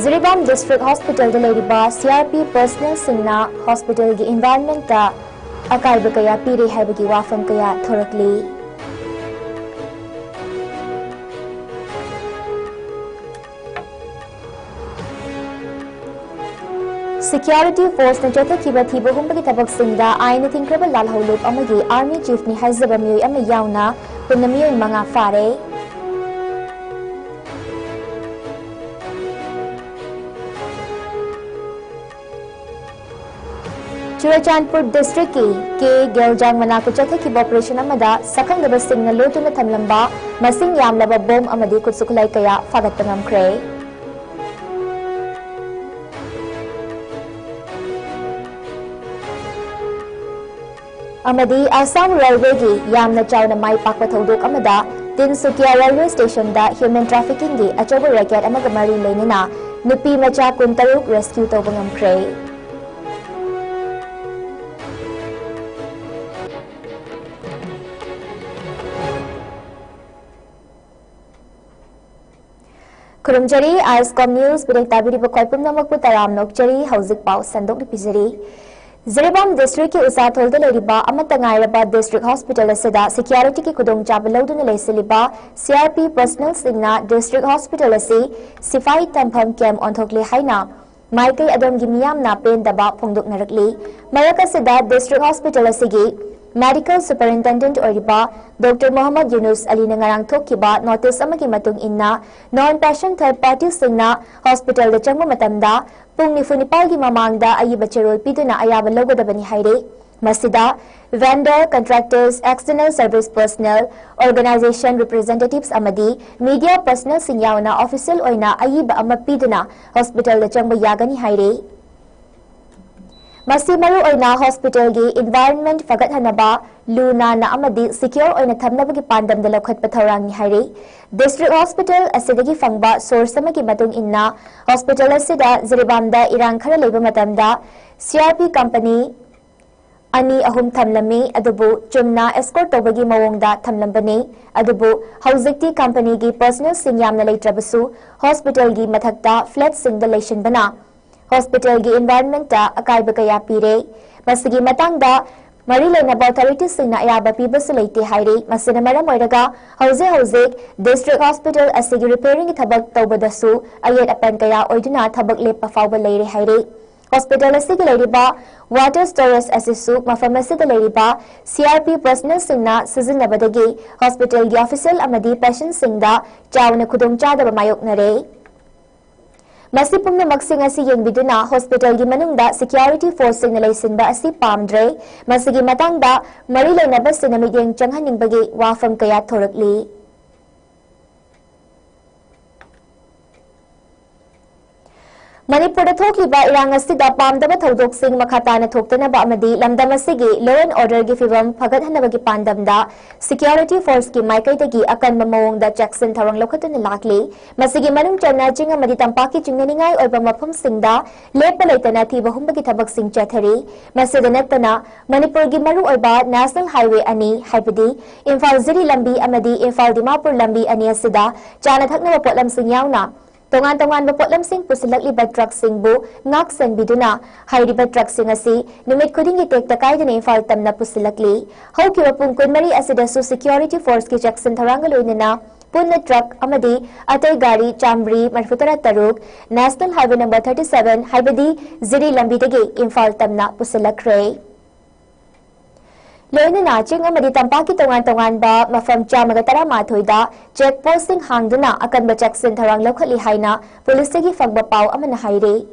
Jiribam District Hospital Leriba CRP personnel singna hospital gi environment ta akaiba kaya pire haibagi wafam kaya thorakli. Security force na jota kiba thiba humbagi tabak singda aina thinkraba lalholup amagi army chief ni haizaba miyoi ama yauna punamiyoy mga fare. Churachandpur district ke Geljang manaka jota kiba operation amada sakang laba sing na luto na tamlamba masing yamlaba bom amadi kutsukulay kaya fagat pangamkre. Amadi Assam Railway gi yamna chawna mai pakpa thodok amada Tinsukia Railway Station da human trafficking gi achoba racket amaga mari leinina nupi macha kuntaruk rescue tawbangamkre. Kurumjari ISCOM News Bidek Tabiri Bakoipum Namakpu Taram Nokjari Hauzik Pau Sandok Dipizari Jiribam District ki Usathol da Leriba Amatangairaba District Hospital asida security ki kudong chabalawduna leisiliba CRP personnel singna District Hospital asi Sifai Tampham Camp onthokle haina Maikai Adom gi miyamna pen daba phongdok narakli Maraka sida District Hospital asigi Medical Superintendent Oriba Dr. Muhammad Yunus Ali Nangarang Thokiba notice amagi matung inna non-patient third party singna hospital da changma matamda pung nifunipal gi mamangda ayiba cherol piduna ayaba logodabani haire masida vendor contractors external service personnel organization representatives amadi media personnel sinyauna official oina ayiba ama piduna hospital da changma yagani haire Masi maru oina hospital gi environment fagat hanaba luna na amadi secure oina thamnabagi pandam da lokhat pathorang ni haire district hospital asidagi fangba source amagi matung inna hospital asida Jiribam da irang khara leiba matamda CRP company ani ahum thamlami adubu chumna escort tobagi mawongda thamlambani adubu housing company gi personal singyamna leitrabasu hospital gi mathakta flat single lesion bana Hospital gi environment ta akaiba kaya pire masigi matangda mari leinaba authorities singna ayaba pibasu leite haire masina maram oiraga hauze district hospital asigi repairing thabak tawbadasu ayet apan kaya oiduna thabak lepa fawba leire haire hospital asigi leiriba water storage asisu mafam asida leiriba CRP personnel singna sizinabadagi hospital gi official amadi patient singda chawna khudongchadaba mayoknare Masi pumna maksing asi yengbiduna hospital gi manungda security force signalization ba asi pamdre masigi matangda mari leinaba sinamit yeng changhaningbagi wafam kaya thorakli Manipur thokliba irang asida pamdaba thodok sing makhatana thoktanaba amadi lamdam asigi law and order gi fibam phagat hanabagi pandamda security force ki maikai dagi akan mamawongda Jackson tharang lokhatuna lakli masigi manung chana jinga madi tampaki chingningai oiba mafam singda lepa leitana thiba humbagi thabak sing chathari masida natana Manipur gi maru oiba national highway ani haibadi imphal ziri lambi amadi imphal dimapur lambi ani asida chana thakna potlam sing yauna Tongan bapotlam sing pusilakli ba truck sing bu ngak sen biduna hairi ba truck sing asi numit kudingi tek takai dine imphal tamna pusilakli hauki wapung kunmari asida su security force ki Jackson tharangaloinina punna truck amadi atai gari chambri marfutara taruk national highway number 37 haibadi ziri lambi dagi imphal tamna pusilakre Loina na ching amadi tampaki tongan ba mafam chamaga tara mathoida check posting hangduna akan ba Jackson tharang lokhatli haina police gi fagba paw amana haire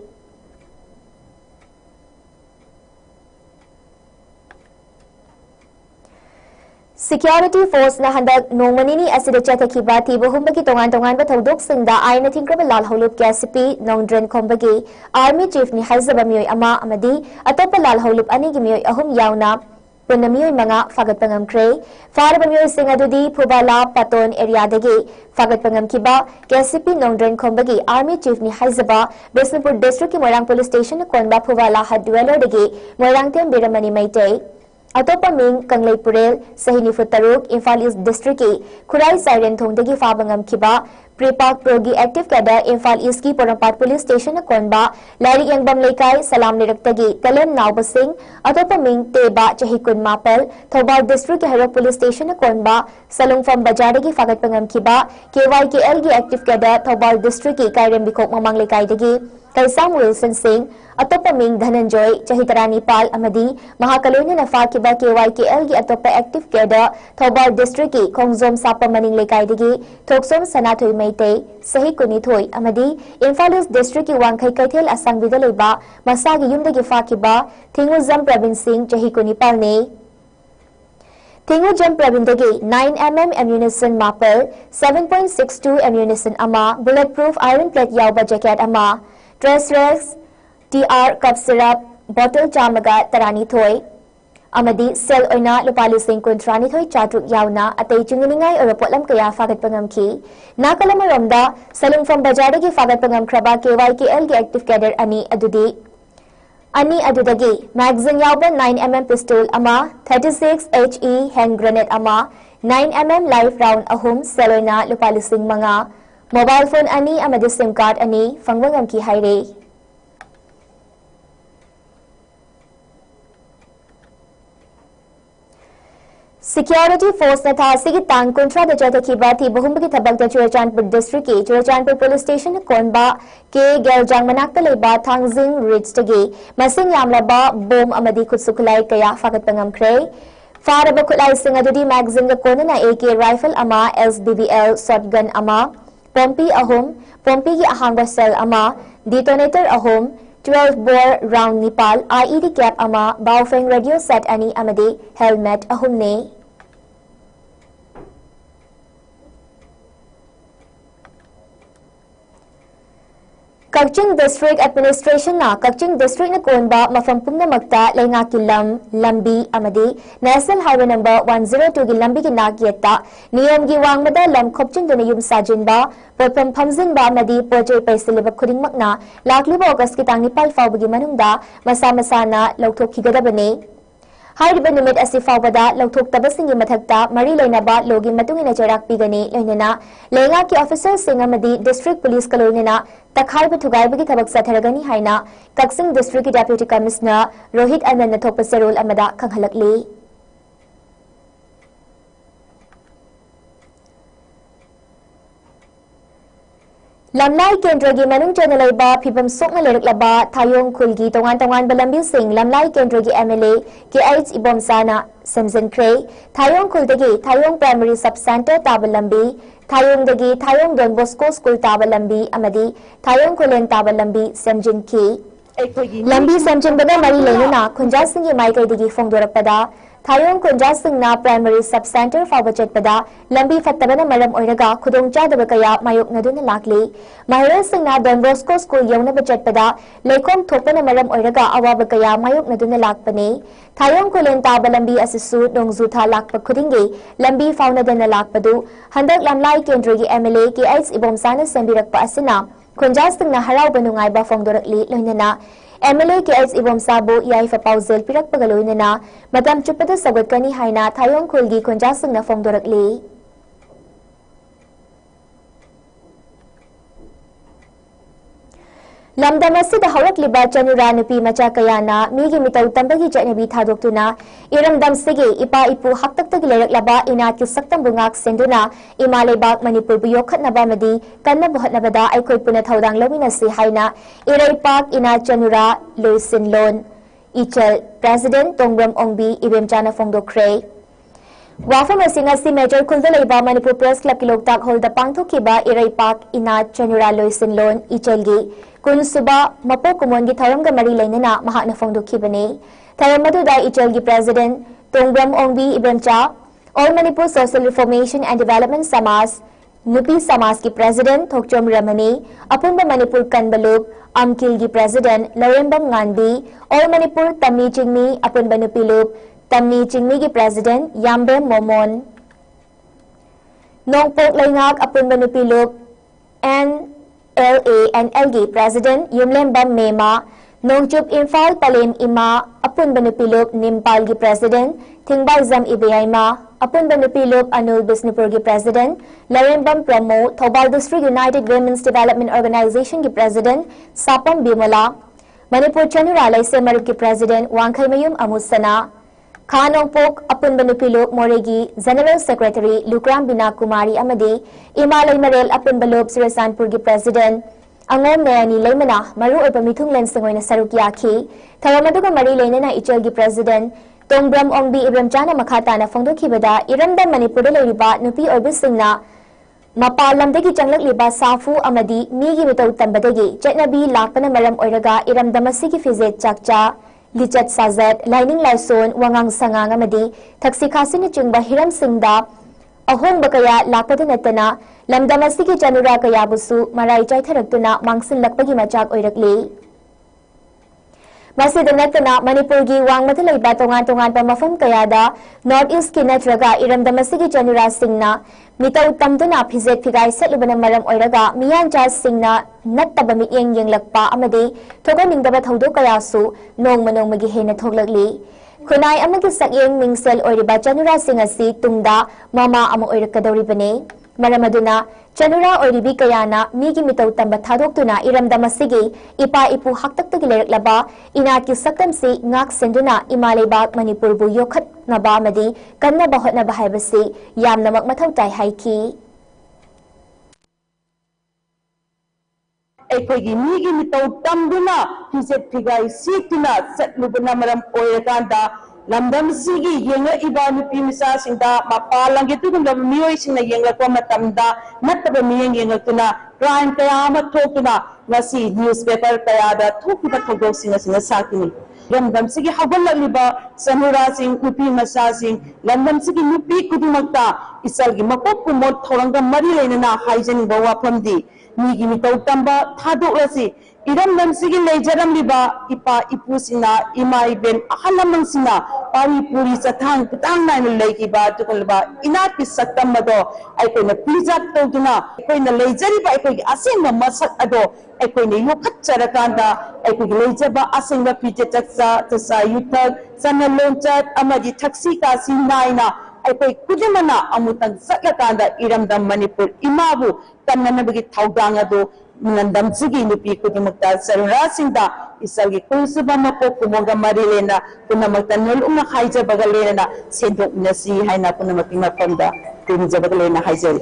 Security force na handak nongmanini asida chathakhiba thiba humbagi tongan ba thodok singda aina thinkraba lal holup KSP nongdren khombagi army chief ni haizaba miyoi ama amadi atopa lal holup ani gi miyoi ahum yauna Punamiyoy mga fagat pangamkre, Farabamiyoy singadudi Pubala Paton area dagi, fagat pangamkiba, KSP Nongdren Kombagi, Army Chief ni Haizaba, Bisnupur District ki Moirang Police Station Konba Pubala Hadweller dagi, Moirang Tem Biramani Maitay. Atopa Ming Kanglay Purel, Sahini Futaruk, Imphal East District ki, Kurai Siren Thongdagi Fabangam Kiba, Pre-Park Progi Active Cadre Imphal East ki Porangpat Police Station na konba Lari Yangbam Lekay Salam Niraktagi Talem Naubasing Atopaming Teba Chahikun Mapel Thobal District Harok Police Station na konba Salungfam Bajaragi Fagat Pangam Kiba KYKL gi Active Cadre Thobal District ki Kairem Bikok Mamang Lekay dagi Kaisam Wilson Singh Atopaming Dhananjoy Chahitarani Pal Amadi Mahakalunya na Fakiba KYKL gi Atopa Active Cadre Thobal District ki Khongzom Sapa Maning Lekay dagi Thoksom Sanatoy Maitay Sahi Kunithoy Amadi Imphal East District ki Wangkhay Kaithel Asang Bidaleba Masagi Yumdagi Fakiba Thinguzam Pravin Singh Chahi Kunipal ne Thinguzam Pravin dagi 9mm ammunition mapel 7.62 ammunition ama bulletproof iron plate yauba jacket ama Tress TR cup syrup bottle chamaga tarani thoy amadi sel oina lupali sing kuntrani thoy chatruk yauna atay chunginingai oropotlam kaya fagat pangamki nakalamaromda salung from bajari gi fagat pangam kraba KYKL gi active cadre ani adudagi magazine yauba 9mm pistol ama 36 HE hand grenade ama 9mm live round ahum sel oina lupali sing mga mobile phone ani amadi sim card ani fangbangam ki haire Security Force na thasi ki tang kontra da jata ki bati bahumba ki thabak da Churachandpur District ki Churachandpur Police Station konba ke Geljang manakta leba Thangzing Ridge tagi masing yamlaba bom amadi khutsukulai kaya fagat pangamkre faraba khulai singa dudi magazine ga kona na AK rifle ama SBBL shotgun ama Pompi ahom, Pompi ki ahangwa cell ama, detonator ahom, 12 bore round Nepal, IED cap ama, Baofeng radio set ani amadi, helmet ahom ne. Kagching District Administration na Kagching District na konba mafampum na magta lenga kilam lambi amadi National Highway number 102 gi lambi ki nagyeta niyom gi wangmada lam khopching dona yum sajin ba potpam phamjin ba amadi project paisiliba khuding makna lakliba August ki tangni pal fawbagi manungda masa na lauthok khigadabane Hairiba numit asi fawbada lauthok tabasingi mathakta mari lainaba logi matungina jarak pigani loinana lenga ki officer sing amadi district police kaloinana takhai bathugai bagi thabak satharagani haina Kaksing district ki deputy commissioner Rohit Anand na thokpa serol amada khanghalakli Lamlai Kendra gi manung channel ba phibam sokna lerak laba Thayong Khulgi tongan balambi sing Lamlai Kendra gi MLA KH Ibom Sana Semzen Kray Thayong Khuldagi Thayong Primary Sub Center Tabalambi Thayong dagi Thayong Don Bosco School Tabalambi amadi Thayong Khulen Tabalambi Semjin Ki Lambi Semjin bada mari leina Khunja Singh gi mai kai dagi phongdorakpada Thayong Khunja Singh na Primary Sub Center fawajat pada lambi fattabana maram oiraga khudong chadaba kaya mayok naduna lakli Mahira Singh na Don Bosco School yauna bajat pada leikom thopana maram oiraga awaba kaya mayok naduna lakpane Thayong Khulen Tabalambi asisu dongzutha lakpa khudingi lambi faunadana lakpadu handak lamlai kendra gi MLA KH Ibom Sana sembirakpa asina Khunja Singh na harau banungai ba phongdorakli loinana MLA KH Ibom Sabo yai fa pausel pirak pagaloinana madam chupada sagot kani haina Thayong Khulgi Khunja Singh na phongdorakli Lamdamasi da hawak liba chanura nupi macha kayana migi mitau tambagi janabi thadoktuna iramdam sige ipa ipu haktaktagi lerak laba inat ki saktam bungak senduna imalebak Manipur bu yokhatnaba madi kanna buhatnabada aikoi puna thaudang lominasi haina iraipak inat chanura loisin lon ichal President Tongbram Ongbi ibemchana phongdokre Wafam asingasi Major Khulda Manipur Press Club Kiloktak Hall da pangthokiba iraipak inat chanura loisin lon ichalgi kun suba mapo kumongi tharamga mari lainana mahakna phongdokhibane tharamadu da ichalgi President Tongbram Ongbi ibemcha All Manipur Social Reformation and Development Samas Nupi Samas ki President Thokchom Ramani Apunba Manipur Kanbaluk Amkilgi President Larembam Nganbi All Manipur Tammi Chingmi Apunba Nupiluk Tammi Chingmi ki President Yambem Momon Nongpok Laingak Apunba Nupiluk and LANLG President Yumlembam Mema Nongchup Imphal Palem Ima Apunba Nupiluk Nimpalgi President Thingbaizam Ibeyaima Apun Banupiluk Anul Bisnupur ki President, Jiribam Promo, Thobal District United Women's Development Organization ki President, Sapam Bimala, Manipur Chanuralai Semaruk ki President, Wangkai Mayum Amusana, Khanongpok Apun Banupiluk Moregi, General Secretary, Lukram Bina Kumari Amadi, Imalay Marel Apun Balub Sirasanpur ki President, Angom Mayani Laymana, Maru Epamitung Lensangoy na Sarukyaki, Tawamaduga Mari Laynana Ichel ki President, Tongbram Ongbi Ibramjana Makata na Fongdokibada, Iramda Manipur Liba, Nupi Orbisingna, Mapalamdagi Janglak Liba Safu Amadi, Migi Mito Tambadagi, Jetnabi Lakpana Maram Oiraga, Iramdamasiki Fizet Chakcha, Lichat Sazet, Lining Laison, Wangang Sangang Amadi, Taksikasin Chungba Hiram Singda, Ahong Bakaya, Lakpadanatana, Lamdamasiki Janura Kayabusu, Marai Chaitaraktuna, Mangsin Lakpagi Machak Oirakli. Masih Natana, Manipur gi Wang Matalay Batongan Pamafam Kayada, North East Kinatraga, Iramdamasiki Janura Singna, Mitaw Tamduna Pizet Pigay Setluban Maram Oiraga, Miyan Jas Singna, Natabamit Yang Lakpa Amadi, Toganing Dabat Hodo Kayasu, Nong Manong Magihena Toglagli. Kunay Amagi Sakyang Mingsel Oiriba Janura Singasi, Tungda, Mama Amo Oirakadori Bane, Maramaduna, Janura Oiribi Kayana, Migi Mitaw Tamba Tadokuna, Iramdamasigi, Ipa Ipu Haktak Laba, Inaki Sakamsi, Ngak Senduna, Imalebak Manipur Bu Yokat Naba Madi, Kanna Bahot na Bahaybasi, Yam Namak Matawtay Haiki. Ekwegi Migi Mitaw Tambuna, Hizet Pigay Sitina, Setlubana Maram Oirakanda, Lamdam Sigi, Yenga Ibanu Pimisa Sinda, Mapalang itu kung Mio Sina Yenga Komatamda, Natabamiyang Yengatuna, Crime Kayama Tokuna, Nasi newspaper Kayada, Tokuta Togo Sina Sakini. Lamdam Sigi Habala Liba, Sanura Sing, Upi Masasing, Lamdam Sigi Nupi Kudumata, Isalgi Mapokumot, Toranga Marilena, Haizen Bawa Pamdi, Migi Mitaw Tamba, Tado Rasi. Iramdam sige lejaram liba ipa ipusina imai ben ahalamang sina panipuri sa putang na nilay ba tukol ba inapis sa tamado ay ko na pizat to duna ay na lejari ba ay ko asin na masak ado ay ko ni lukat sarakanda ay ko leja ba asin na pizat sa yutag sa nalonchat amadi taksi ka sinay na ay ko kudimana amutang sakakanda iramdam Manipur imabu tanan na bagi tawdanga do Menandam segi nupi kudu makta sarura sinda isalgi kusuba mapo kumoga marilena kuna makta nol unga haija bagalena na sendok nasi haina kuna makima konda kunja bagalena haija.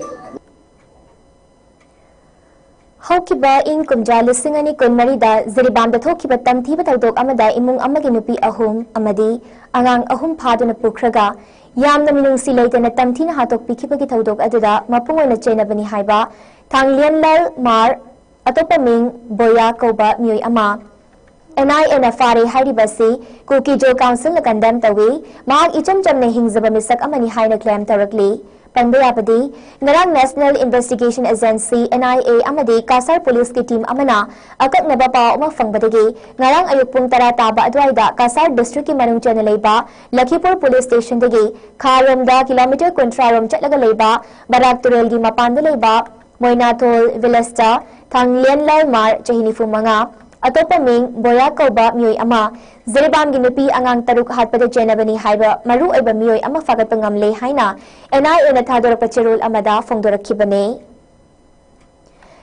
Haukiba in kumjali singani kun marida Jiribam da thokiba tamthiba tawdok amada imung amagi nupi ahum amadi angang ahum phaduna pukraga yamna minung silay na tamthina hatok pikibagi tawdok aduda mapungoy na chena bani haiba Tanglian Lal Mar Atopaming Boya Koba Mui Ama NINFRA Haribasi Kuki-Zo Council na condemn tawi Maag Icham na hingzaba misak amani hay na claim tarakli Pandayapadi Ngarang National Investigation Agency NIA Amadi Kasar Police ki team amana Akat nabapa umafang badagi Ngarang ayukpung tarataba adwaida Kasar District ki manung chanalaiba Lakipur Police Station dagi Karomda kilometer kontrarom chatlagalaiba Barak Turel gi mapandalaiba Moinatol Vilesta Tanglian Lal Mar Chahinifu Manga Atopaming Boya Koba Mioy Ama Jiribam ginupi angang taruk hatpada chena bani haiba maru aiba mioy ama fagat pangamle haina NIA na thadora pachirul amada fongdora kibane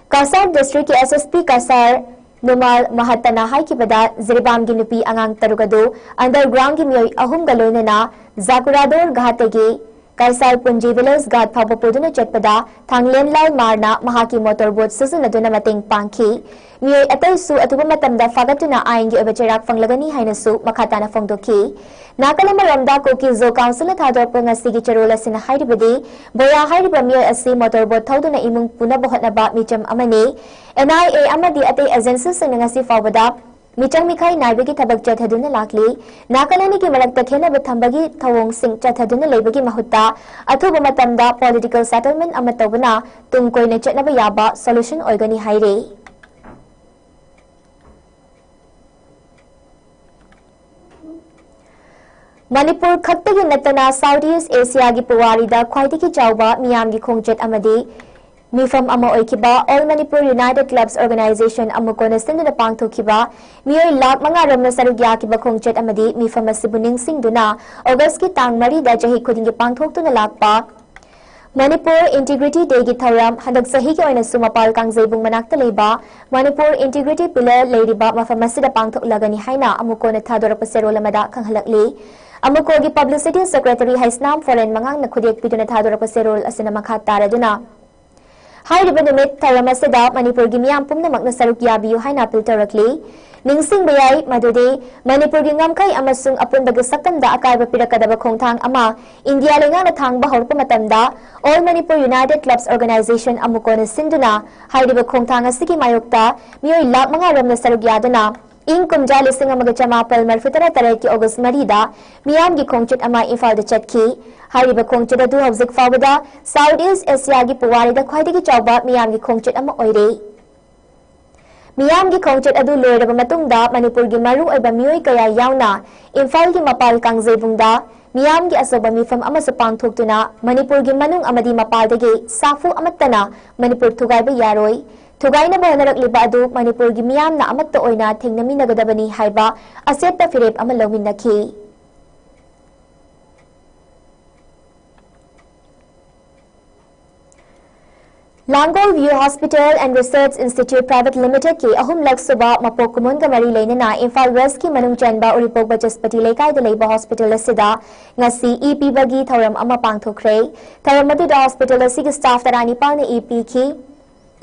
Kasar District ki SSP Kasar Numal Mahatana hai kibada Jiribam ginupi angang tarukado underground ki mioy ahum galoina na Zakurador Ghatagi Kaisar Punji Village Ghat Pabapuduna Chetpada Tanglian Lal Marna Mahaki Motorboat Susunaduna Mating Pangki Mioy Atay Su Atuba Matamda Fagatuna Aingi Obacharak Fanglagani Hainasu Makatana Fongdoki Nakalamaramda Kuki-Zo Council at Hador Pangasigi Charola Sina Haidibadi Boya Haidiba Mioy Asi Motorboat Tauduna Imung Punabohot na ba Micham Amani NIA Amadi Atay Agencies Sinangasi Fawada Michang Mikai Naibagi Tabak Chathaduna Lakli, Nakalani ki Malaktakena Batambagi Tawong Sing Chathaduna Labagi Mahuta, Atuba Matamda Political Settlement Amatobana, Tungkoy na Chatnabayaba, Solution Organi Haire. Manipur Khaktagi Natana Southeast Asia gi Puwari da Khwaitiki Chawba Miyam gi Khongchet Amadi Mifam ama oikiba All Manipur United Clubs Organization AMUCO na sinduna pangthokiba miyoy lakh mga ram na sarugya kiba khongchet amadi mifam asibuning singduna August ki tang 3 da jahi khuding ki pangthoktu na lakpa Manipur Integrity Day gi tharam hadak sahi ki oina sumapal kangzaibung manakta leiba Manipur Integrity Pillar leiriba mafam asida pangthok lagani haina AMUCO na thadora pasero lamada khanghalakli AMUCO gi Publicity Secretary Haisnam Foreign mangang na khudek piduna thadora pasero asina makha taraduna Hai riba numit taramasada Manipur gi miyam pumnamak na saruk yabiyu hai na piltarakli ningsing bayai madude Manipur gi ngamkai amasung apun baga saktamda akaiba pirakadaba khongthang ama India lenga na thangba horpa matamda All Manipur United Clubs Organization AMUCO na sinduna hai riba khongthang asigi mayokta miyoy lakh mga ram na saruk yaduna ing kumja lising amaga chamapal marfutara taret ki August 3 da miyam gi khongchit ama imphal da chatki Hariba khongchit adu hauzik fawada South East Asia gi puwari da khwaidagi chawba miyam gi khongchit ama oire miyam gi khongchit adu loiraba matungda Manipur gi maru oiba miyoy kaya yauna imphal gi mapal kangzaibungda miyam gi asoba mifam ama sapang thoktuna Manipur gi manung amadi mapal dagi safu amattana Manipur thugaiba yaroi Thugaina bohanarakliba adu Manipur gi miyam na amatta oina thengnami nagadabani haiba aseta firep ama lominnaki Langol View Hospital and Research Institute Private Limited ki ahum lakh suba mapok kumun ka mari leinana Imphal West ki manung chanba uripok bajaspati lekai da leiba hospital asida ngasi EP bagi thoram ama pangthokre thoram adu da hospital asigi staff tarani pal na EP ki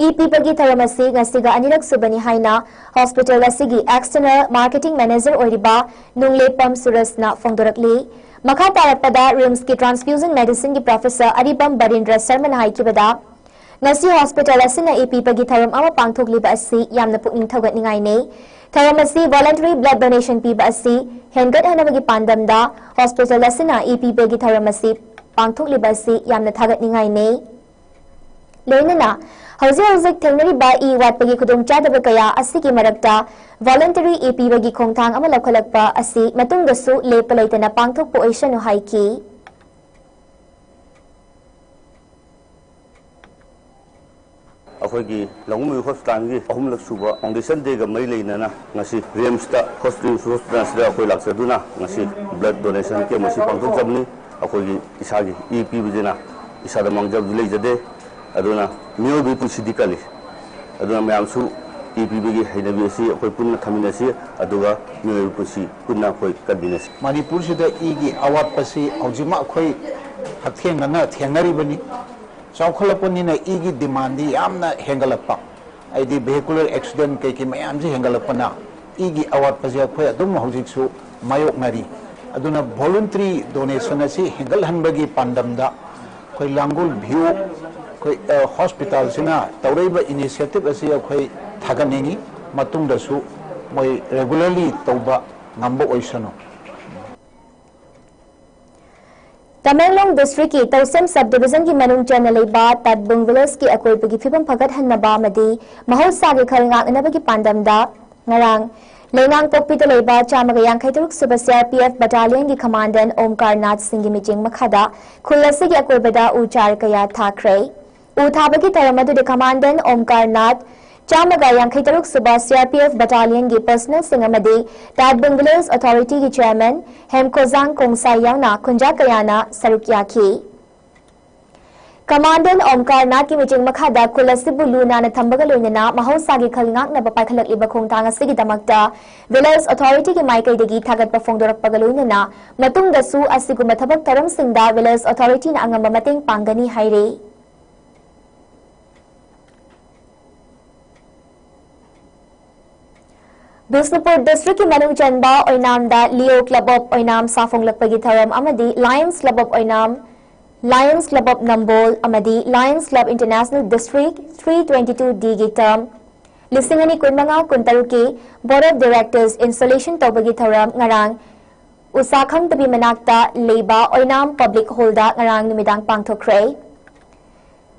EP bagi thoram asi ngasi ga anirak subani haina hospital asigi external marketing manager oriba nunglepam surasna fongdorakli makha tarapada RIMS ki transfusion medicine ki professor Jiribam Barindra Sarman hai ki bada Ngasi hospital asina EP pagi tharam ama pangthokliba asi yamna pukning thawgatningai nei tharam asi voluntary blood donation piba asi hengat hanabagi pandamda hospital asina EP pagi tharam asi pangthokliba asi yamna thagatningai nei loinana hauzik thengnari ba I wat pagi khudong chadaba kaya asi ki marakta voluntary EP pagi khongthang ama lakhalakpa asi matungdasu lepa leitana pangthokpo oisanu haiki अखोगी लंगुम hospital की अहुम लक सुबा foundation day ग मई लेना ngasi RIMS ta hospital da अखोई लाक्सदुना ngasi blood donation के मसी पांथोक जबनी अखोगी इसागी EP बिजना इसादा मंगजब लेजदे अदुना मियो बि पुसिदि कली अदुना मयामसु EP बिगी हैनबी असि अखोई पुन्ना थमिनसि अदुगा मियो पुसि पुन्ना अखोई कदिनस मणिपुर सिदा इगी अवात पसि औजिमा अखोई हथेंगना थेंगरी बनी चौखलपनिना इगी डिमांड यामना हेंगलपा आइदि वेहिकुलर एक्सीडेंट कई मयाम से हेंगलपना इगी अवात पजे अखोय अदुम हौजिकसु मायोकनरी अदुना वॉलंटरी डोनेशन असि हेंगलहनबगी पांडमदा अखोय लांगुल व्यू अखोय हॉस्पिटल सिना तौरेबा इनिशिएटिव असि अखोय थागनेनी मतुंगदसु मोय रेगुलरली तौबा ngamba oisano Tamenglong District ki Tausem Subdivision ki manung chana leiba Tadbung Village ki akoipagi phibam phagat hanaba madi mahausa gi khalngak anabagi pandamda ngarang Lengang pokpita leiba chamaga yankaituruk suba CRPF battalion ki commandant Omkar Nath Singh gi mijing makhada khulasi gi akoibada uchar kaya thakre uthabagi taramadu de commandant Omkar Nath Chamaga yankaituruk suba CRPF battalion ki personal singamadi Tadbung Village Authority ki chairman Hemkozang Kongsai yauna kunja kayana sarukyaki Commandant Omkar Nath ki mijing makhada kulasibu luna na thambaga loinana mahausa gi khalngak na bapakhalak liba khongthang asigi damakta Village Authority ki maikai degi thagat pa phongdorak pagaloinana matungda su asiguma thabak taram singda Village Authority na angamba mating pangani haire Bisnupur District ki manung chanba oinam da Leo Club of Oinam safong lakpagi tharam amadi Lions Club of Oinam Lions Club of Nambol amadi Lions Club International District 322D gi term lisingani kunmanga kuntaruki Board of Directors installation tawbagi tharam ngarang usakham tabi manakta leiba Oinam Public Hall da ngarang numidang pangthokre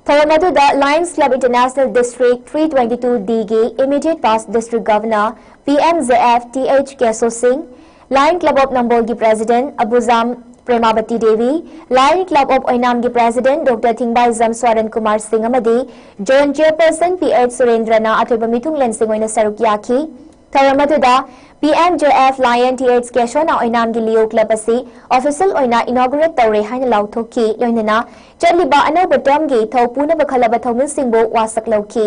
Tharamadu da Lions Club International District 322D gi immediate past District Governor PMZF TH Keso Singh Lion Club of Nambol gi President Abuzam Premavati Devi, Lion Club of Oinam ki President Dr. Thingbai Zamswaran Kumar Singh amadi Joint Chairperson P.H. Surendrana athoiba mitung lensing oina saruk yaki. Tharamatuda PMJF Lion TH Keshona Oinam ki Leo Club asi official oina inaugurate tawre haina lauthoki loinana chaliba anauba term gi thau puna bakhalaba thawmin singbo wasak lauki.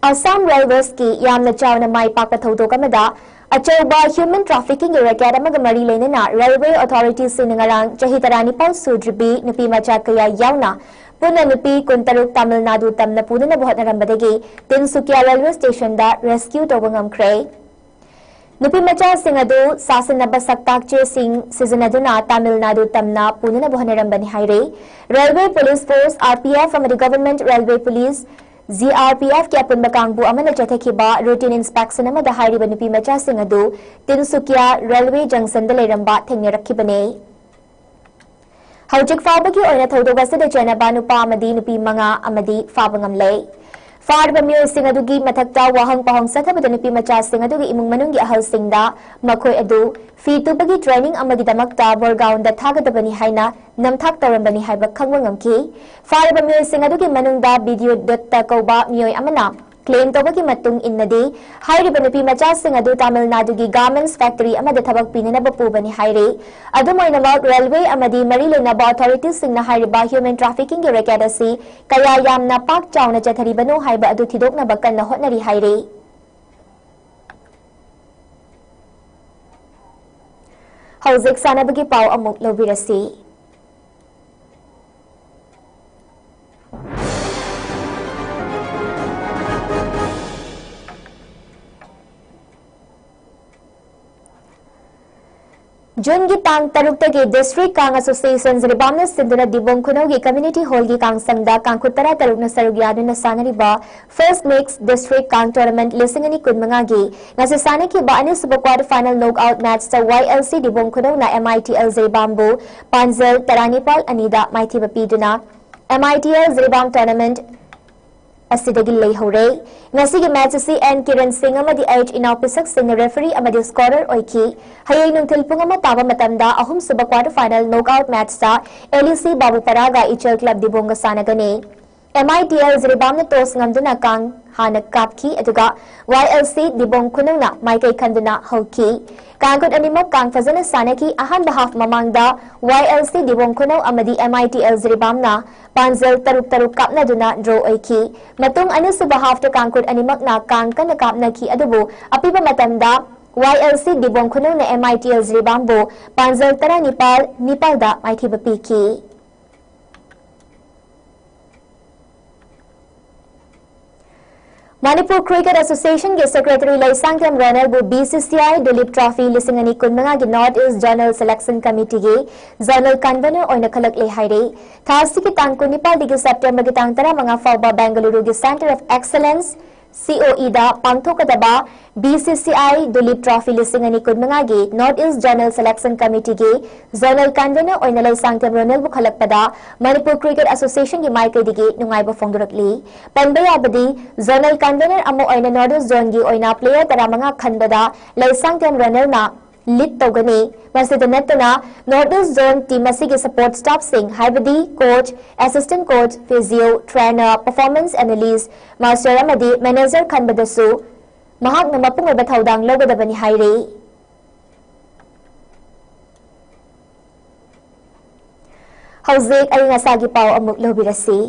Assam Railways ki yamna chawna mai pakpa thodok amada achauba human trafficking record amaga mari lenana railway authorities sinangarang chahi tarani pau sudribi nupi macha kaya yauna puna nupi kuntaruk Tamil Nadu tamna punana buhat narambadagi Tinsukia railway station da rescue tawangam kray nupi macha singadu sasanaba saktak che sing seasonaduna Tamil Nadu tamna punana buhat narambani haire railway police force RPF from the government railway police ZRPF के अपन बकांगबु अमन चथखिबा routine inspection अमदा हाइरिबा नुपी मचा सिंह अदु Tinsukia railway junction द लेरंबा थेंगरखिबने हौजिक फाबगी ओइना थौदोग असद चेनबा नुपा अमदी नुपी मंगा अमदी फाबंगम ले फारबा मियो सिंह अदुगी मथक्ता वाहंग पहंग सथबद नुपी मचा सिंह अदुगी इमुंग मनुंगी अहल सिंहदा मखोय अदु फीतुबगी ट्रेनिंग अमगी दमक्ता बोरगाउंदा थागदबनी हाइना नमथाक तौरंबनी हाइबा खंगवंगमकी फारबा मियो सिंह अदुगी मनुंगदा वीडियो दत्ता कौबा मियोय अमना क्लेम तौबगी मतुंग इन्नदी हाइरिबा नुपी मचा सिंह अदु तमिल नाडुगी गार्मेंट्स फैक्ट्री अमदा थबक पिननबा पुबनी हाइरे अदुमोइनमक रेलवे अमदी मरी लेनबा अथॉरिटीज सिंहना हाइरिबा ह्यूमन ट्रैफिकिंग गे रेकॉर्ड असि कया यामना पाक चावना चथरिबनो हाइबा अदु थिदोकनबा कन्ना होटनरी हाइरे हौजिक सानबगी पाव अमुक लोबिरसी जून की तांग तरुक के डिस्ट्रिक्ट कांग एसोसिएशन जिरिबाम सिंधुना दिबोंग खुनौ की कम्युनिटी हॉल की कांग संगदा कांगखुतरा तरुक न सरुक यादुना सानरिबा फर्स्ट मिक्स डिस्ट्रिक्ट कांग टूर्नामेंट लिसिंगनी कुनमंगा की ngasi sana ki ba ani suba quarter final knockout match sa YLC dibong खुनौ na MITL Jiribam बो पांजल तरानीपाल अनीदा माइथी बपीदुना MITL जिरिबाम टूर्नामेंट असिदगी लई होरे ngasi gi match si N Kiran Singh amadi H Inapisak Singh referee amadi scorer oiki hayai nungthil pungama taba matamda ahum suba quarter final knockout match sa LEC Babu Paraga Ichal Club dibonga sanagane MITL Jiribam na tos ngamduna kang hana kapki aduga YLC dibong kununa maikai khanduna hoki kangkut animak kang fazana sanaki ahan bahaf mamangda YLC dibong kunau amadi MITL Jiribam na panzel taruk taruk kapna duna draw oiki matung anu subahaf to kangkut animak na kang kana kapna ki adubu apiba matamda YLC dibong kunau na MITL Jiribam bo panzel tara Nipal da maithi bapiki Manipur Cricket Association के secretary लैसांगम runner बु BCCI Dulip Trophy लिसिंगनी कुनमंगा की north east general selection committee के general convener ओइना खलक ले हाइरे थासी की तांग कुनिपाल दिगे September की तांग तरा मंगा फौबा बेंगलुरु के सेंटर ऑफ एक्सीलेंस COE दा पांगथोकदबा BCCI Dulip Trophy लिसिंगनी कुनमंगा के north east general selection committee के जनरल कन्वेनर ओइना लैसांगम रनर बु खलक पदा मणिपुर क्रिकेट एसोसिएशन की माइके दिगे नुंगाइबा फोंगदरकली पंबयाबदी जनरल कन्वेनर अमो ओइना नॉर्थ ईस्ट जोन की ओइना प्लेयर तरामंगा खंबदा लैसांगम रनर ना लीड तौगनी मसिद नतना नॉर्थ ईस्ट जोन टीम के सपोर्ट स्टाफ सिंह हाइबदी coach assistant coach physio trainer performance analyst master अमदी मैनेजर खंबदसु महाक न मपुंग ओइबा थौदांग लौगदबनी हाइरे हौजिक अई ngasa पाव अमुक लोबिरसी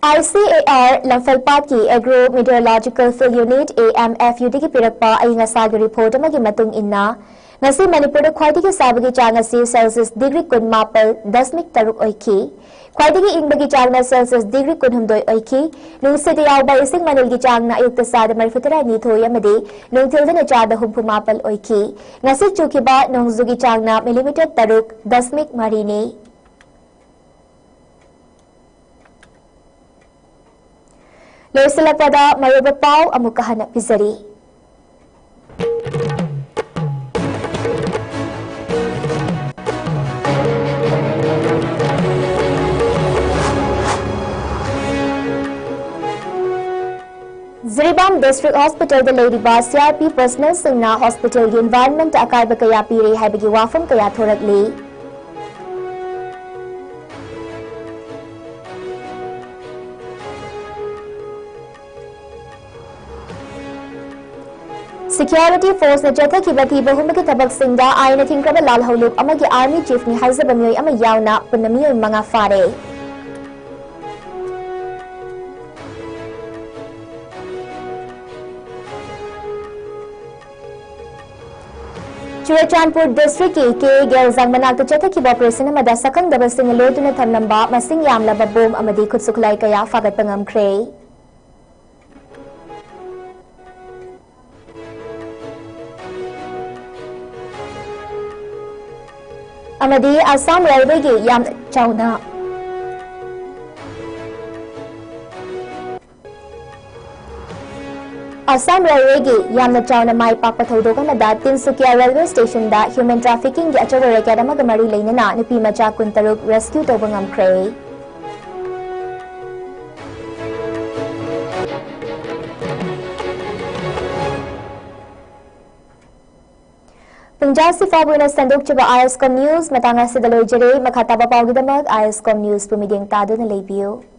ICAR Lamphal की agro meteorological field unit AMFU की पिरकपा अई ngasa रिपोर्ट अमगी मतुंग इन्ना ngasi Manipur ख्वाइदगी साबगी चांग asi सेल्सियस डिग्री 18.3 ओइकी ख्वाइदगी इंबगी चांग सेल्सियस डिग्री 19 ओइकी नुसिद यावबा इसिंग मनलगी चांग ना अयुक्त साद मरफुतरा निथोय अमदे नुंथिलदन चाद हुंफुमापल ओइकी ngasi चुकिबा नोंगजुगी चांग ना मिलीमीटर 3.3 ने लोसलपदा मरुब पाव अमुक हना पिजरी Jiribam District Hospital da leiriba CRP personnel singna hospital gi environment akaiba kaya pire haibagi wafam kaya thorakli. Security force na jatha ki bathi bahum ki tabak singda aina thingkraba lal holuk amagi army chief ni haizaba miyoi ama yauna punamiyo mga fare. Churachandpur district ke Gelzang manakta jatha ki operation amada sakang dabal sing loduna thamlamba masing yamlaba bom amadi khutsuklai kaya fagat pangamkhre. Amadi Assam Railway gi yam chauna Assam Railway gi yamna chauna mai pak pathodok amada Tinsukia Railway Station da human trafficking gi achawa record amaga mari leinana nupi macha kuntaruk rescue tawba ngamkhre. Punjab si Fabuna Sanduk Chaba ISCOM News Matanga Sidaloy Jere Makataba Paugidamak ISCOM News Pumiding Tado na Lebiyo.